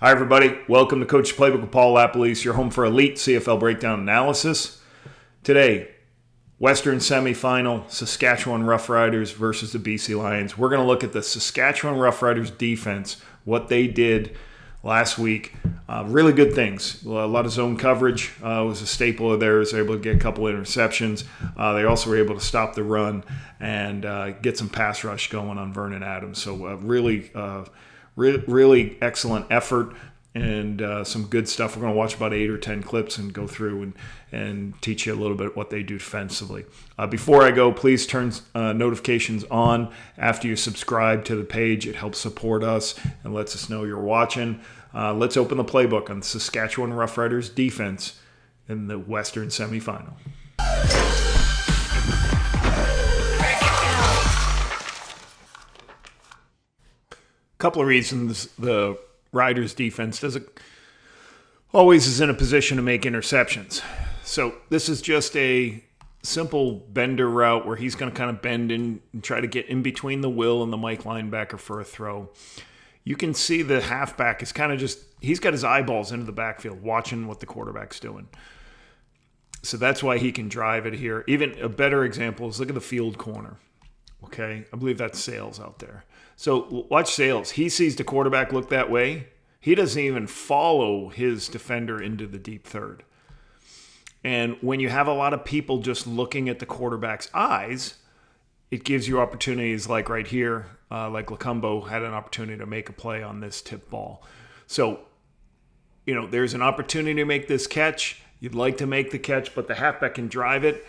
Hi, everybody. Welcome to Coach Playbook with Paul LaPolice, your home for elite CFL breakdown analysis. Today, Western semifinal, Saskatchewan Roughriders versus the BC Lions. We're going to look at the Saskatchewan Roughriders defense, what they did last week. Really good things. A lot of zone coverage was a staple of theirs. They were able to get a couple interceptions. They also were able to stop the run and get some pass rush going on Vernon Adams. So really excellent effort and some good stuff. We're going to watch about 8 or 10 clips and go through and teach you a little bit what they do defensively. Before I go, please turn notifications on after you subscribe to the page. It helps support us and lets us know you're watching. Let's open the playbook on the Saskatchewan Roughriders defense in the Western semifinal. Couple of reasons the Riders defense always is in a position to make interceptions. So this is just a simple bender route where he's going to kind of bend in and try to get in between the Will and the Mike linebacker for a throw. You can see the halfback is kind of he's got his eyeballs into the backfield watching what the quarterback's doing. So that's why he can drive it here. Even a better example is look at the field corner. Okay, I believe that's Sales out there. So watch Sales. He sees the quarterback look that way. He doesn't even follow his defender into the deep third. And when you have a lot of people just looking at the quarterback's eyes, it gives you opportunities like right here, like Lacumbo had an opportunity to make a play on this tip ball. So, there's an opportunity to make this catch. You'd like to make the catch, but the halfback can drive it.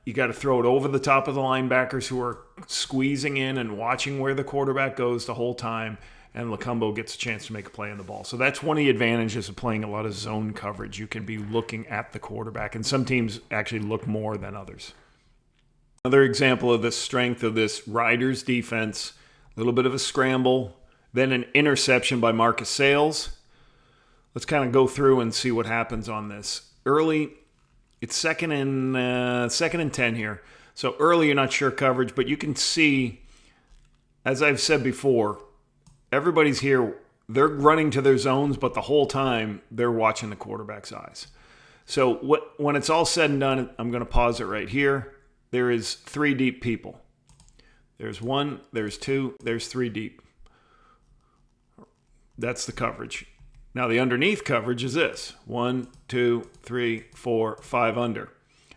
You got to throw it over the top of the linebackers who are squeezing in and watching where the quarterback goes the whole time, and Lacumbo gets a chance to make a play on the ball. So that's one of the advantages of playing a lot of zone coverage. You can be looking at the quarterback, and some teams actually look more than others. Another example of the strength of this Riders defense, a little bit of a scramble, then an interception by Marcus Sales. Let's kind of go through and see what happens on this. Early, it's second and 10 here. So early, you're not sure coverage, but you can see, as I've said before, everybody's here. They're running to their zones, but the whole time they're watching the quarterback's eyes. So when it's all said and done, I'm going to pause it right here. There is 3 deep people. There's 1, there's 2, there's 3 deep. That's the coverage. Now, the underneath coverage is this. 1, 2, 3, 4, 5 under.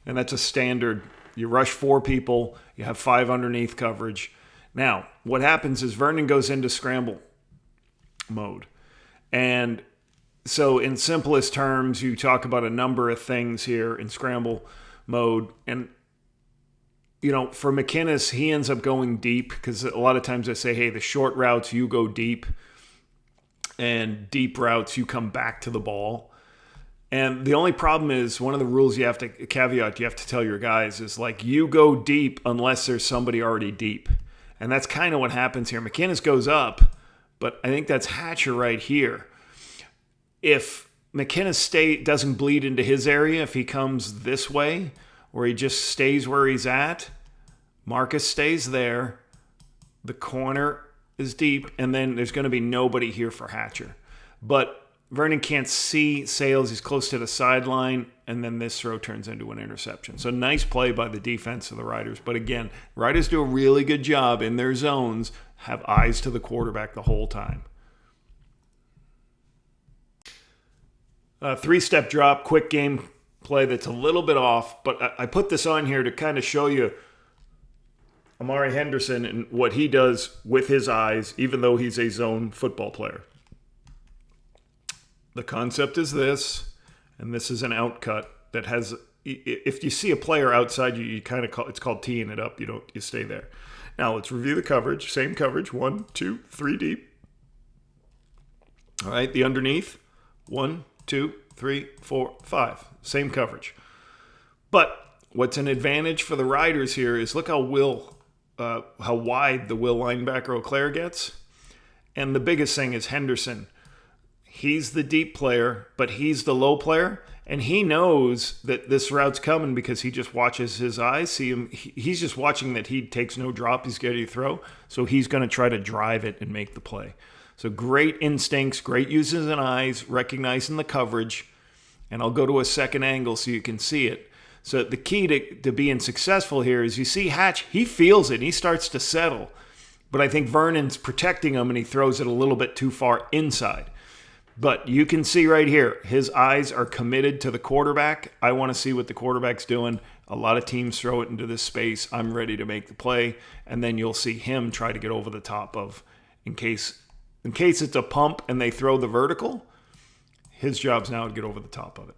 And that's a standard. You rush 4 people. You have 5 underneath coverage. Now, what happens is Vernon goes into scramble mode. And so in simplest terms, you talk about a number of things here in scramble mode. And, for McInnes, he ends up going deep because a lot of times I say, hey, the short routes, you go deep. And deep routes, you come back to the ball. And the only problem is one of the rules you have to tell your guys is you go deep unless there's somebody already deep. And that's kind of what happens here. McInnes goes up, but I think that's Hatcher right here. If McInnes doesn't bleed into his area, if he comes this way, or he just stays where he's at, Marcus stays there, the corner is deep, and then there's going to be nobody here for Hatcher. But Vernon can't see Sales. He's close to the sideline, and then this throw turns into an interception. So nice play by the defense of the Riders. But again, Riders do a really good job in their zones, have eyes to the quarterback the whole time. 3-step drop, quick game play that's a little bit off, but I put this on here to kind of show you Amari Henderson and what he does with his eyes, even though he's a zone football player. The concept is this, and this is an outcut that has, if you see a player outside you, kind of it's called teeing it up. You stay there. Now let's review the coverage. Same coverage, 1, 2, 3 deep. All right, the underneath, 1, 2, 3, 4, 5. Same coverage. But what's an advantage for the Riders here is look how wide the Will linebacker Auclair gets. And the biggest thing is Henderson. He's the deep player, but he's the low player. And he knows that this route's coming because he just watches his eyes see him. He's just watching that he takes no drop. He's getting to throw. So he's going to try to drive it and make the play. So great instincts, great uses and eyes, recognizing the coverage. And I'll go to a second angle so you can see it. So the key to being successful here is you see Hatch, he feels it. He starts to settle. But I think Vernon's protecting him and he throws it a little bit too far inside. But you can see right here, his eyes are committed to the quarterback. I want to see what the quarterback's doing. A lot of teams throw it into this space. I'm ready to make the play. And then you'll see him try to get over the top of, in case it's a pump and they throw the vertical, his job's now to get over the top of it.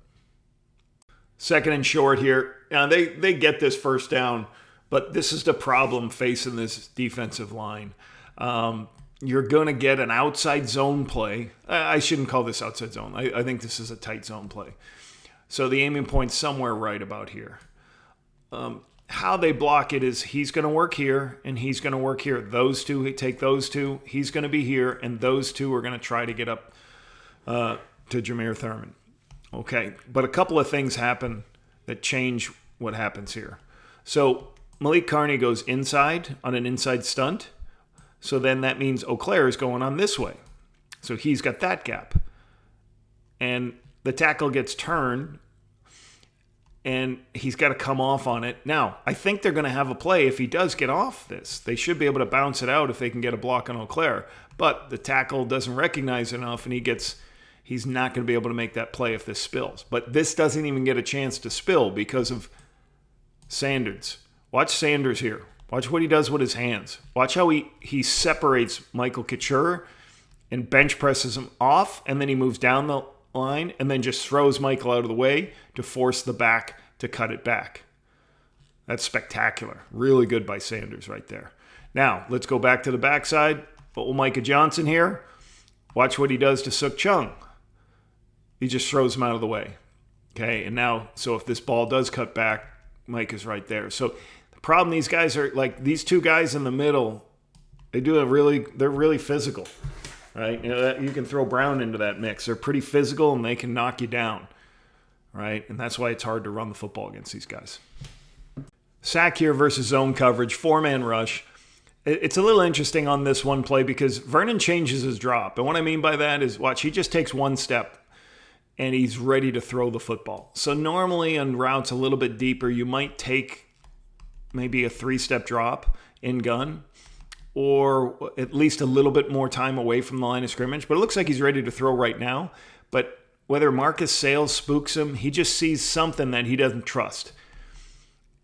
Second and short here. Now they get this first down, but this is the problem facing this defensive line. You're going to get an outside zone play. I shouldn't call this outside zone. I think this is a tight zone play. So the aiming point's somewhere right about here. How they block it is he's going to work here and he's going to work here. Those two, he take those two. He's going to be here, and those two are going to try to get up to Jameer Thurman. Okay, but a couple of things happen that change what happens here. So Malik Carney goes inside on an inside stunt. So then that means Eau Claire is going on this way. So he's got that gap. And the tackle gets turned, and he's got to come off on it. Now, I think they're going to have a play if he does get off this. They should be able to bounce it out if they can get a block on Eau Claire. But the tackle doesn't recognize it enough, and he's not going to be able to make that play if this spills. But this doesn't even get a chance to spill because of Sanders. Watch Sanders here. Watch what he does with his hands. Watch how he separates Michael Couture and bench presses him off, and then he moves down the line and then just throws Michael out of the way to force the back to cut it back. That's spectacular. Really good by Sanders right there. Now, let's go back to the backside. But Micah Johnson here. Watch what he does to Suk Chung. He just throws him out of the way. Okay, and now, so if this ball does cut back, Mike is right there. So the problem, these guys are like these two guys in the middle. They're really physical, right? You can throw Brown into that mix. They're pretty physical and they can knock you down, right? And that's why it's hard to run the football against these guys. Sack here versus zone coverage, 4-man rush. It's a little interesting on this one play because Vernon changes his drop. And what I mean by that is, watch, he just takes one step and he's ready to throw the football. So normally on routes a little bit deeper, you might take maybe a 3-step drop in gun or at least a little bit more time away from the line of scrimmage. But it looks like he's ready to throw right now. But whether Marcus Sales spooks him, he just sees something that he doesn't trust.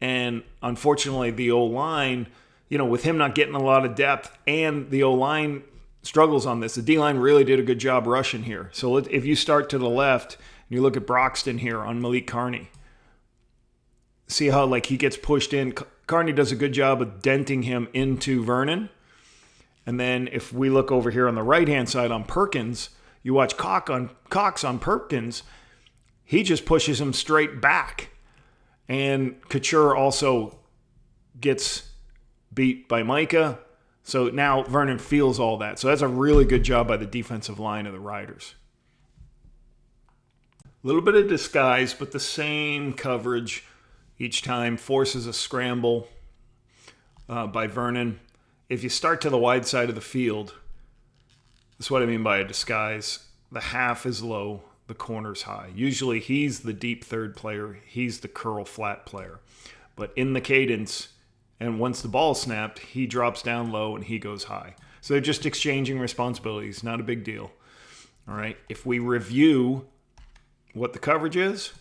And unfortunately, the O-line, with him not getting a lot of depth and the O-line struggles on this. The D-line really did a good job rushing here. So if you start to the left and you look at Broxton here on Malik Carney, see how he gets pushed in. Carney does a good job of denting him into Vernon. And then if we look over here on the right-hand side on Perkins, you watch Cox on Perkins, he just pushes him straight back. And Couture also gets beat by Micah. So now Vernon feels all that. So that's a really good job by the defensive line of the Riders. A little bit of disguise, but the same coverage each time. Forces a scramble by Vernon. If you start to the wide side of the field, that's what I mean by a disguise. The half is low, the corner's high. Usually he's the deep third player. He's the curl flat player. But in the cadence, and once the ball snapped, he drops down low and he goes high. So they're just exchanging responsibilities. Not a big deal. All right. If we review what the coverage is,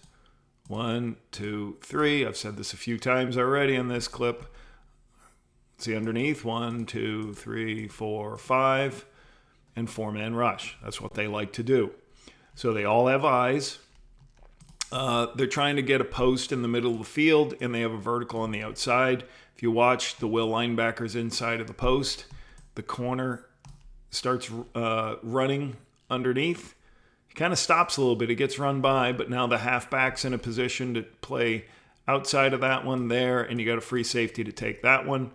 1, 2, 3. I've said this a few times already in this clip. See underneath, 1, 2, 3, 4, 5, and 4-man rush. That's what they like to do. So they all have eyes. They're trying to get a post in the middle of the field, and they have a vertical on the outside. If you watch the Will linebackers inside of the post, the corner starts running underneath. He kind of stops a little bit. He gets run by, but now the halfback's in a position to play outside of that one there, and you got a free safety to take that one.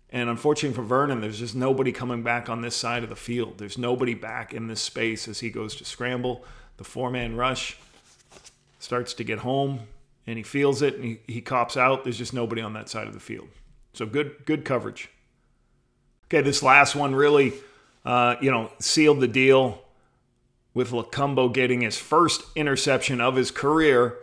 And unfortunately for Vernon, there's just nobody coming back on this side of the field. There's nobody back in this space as he goes to scramble. The 4-man rush starts to get home, and he feels it, and he cops out. There's just nobody on that side of the field. So good coverage. Okay, this last one really sealed the deal with Lacumbo getting his first interception of his career.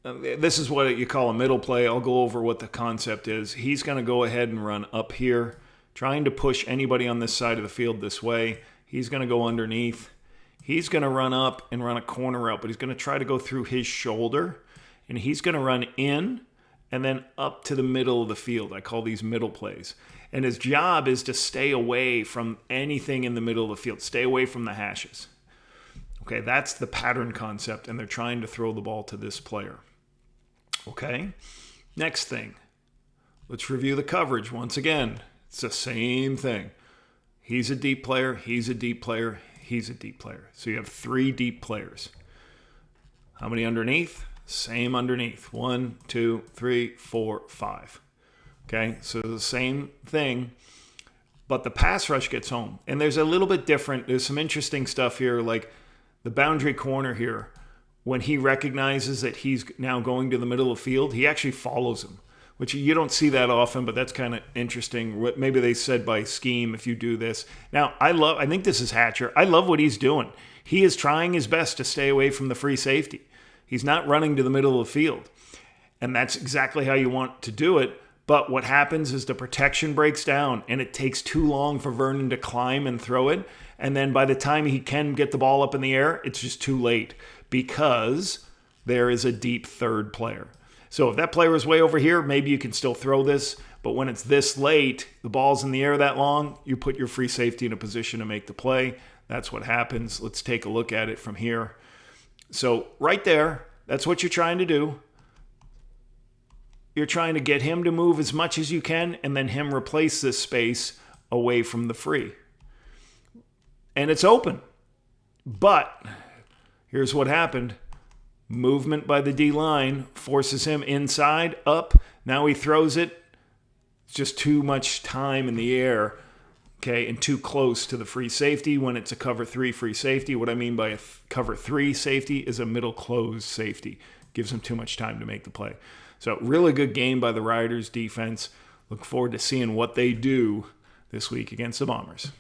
This is what you call a middle play. I'll go over what the concept is. He's going to go ahead and run up here, trying to push anybody on this side of the field this way. He's going to go underneath. He's going to run up and run a corner route, but he's going to try to go through his shoulder, and he's going to run in and then up to the middle of the field. I call these middle plays. And his job is to stay away from anything in the middle of the field. Stay away from the hashes. Okay, that's the pattern concept, and they're trying to throw the ball to this player. Okay, next thing. Let's review the coverage once again. It's the same thing. He's a deep player, he's a deep player, he's a deep player. So you have 3 deep players. How many underneath? Same underneath. 1, 2, 3, 4, 5. Okay, so the same thing, but the pass rush gets home. And there's a little bit different. There's some interesting stuff here, like the boundary corner here. When he recognizes that he's now going to the middle of the field, he actually follows him, which you don't see that often, but that's kind of interesting. Maybe they said by scheme if you do this. Now, I think this is Hatcher. I love what he's doing. He is trying his best to stay away from the free safety. He's not running to the middle of the field. And that's exactly how you want to do it. But what happens is the protection breaks down, and it takes too long for Vernon to climb and throw it. And then by the time he can get the ball up in the air, it's just too late because there is a deep third player. So if that player is way over here, maybe you can still throw this. But when it's this late, the ball's in the air that long, you put your free safety in a position to make the play. That's what happens. Let's take a look at it from here. So right there, that's what you're trying to do. You're trying to get him to move as much as you can and then him replace this space away from the free. And it's open. But here's what happened. Movement by the D-line forces him inside, up. Now he throws it. It's just too much time in the air, okay, and too close to the free safety when it's a cover 3 free safety. What I mean by a cover 3 safety is a middle closed safety. Gives him too much time to make the play. So really good game by the Riders defense. Look forward to seeing what they do this week against the Bombers.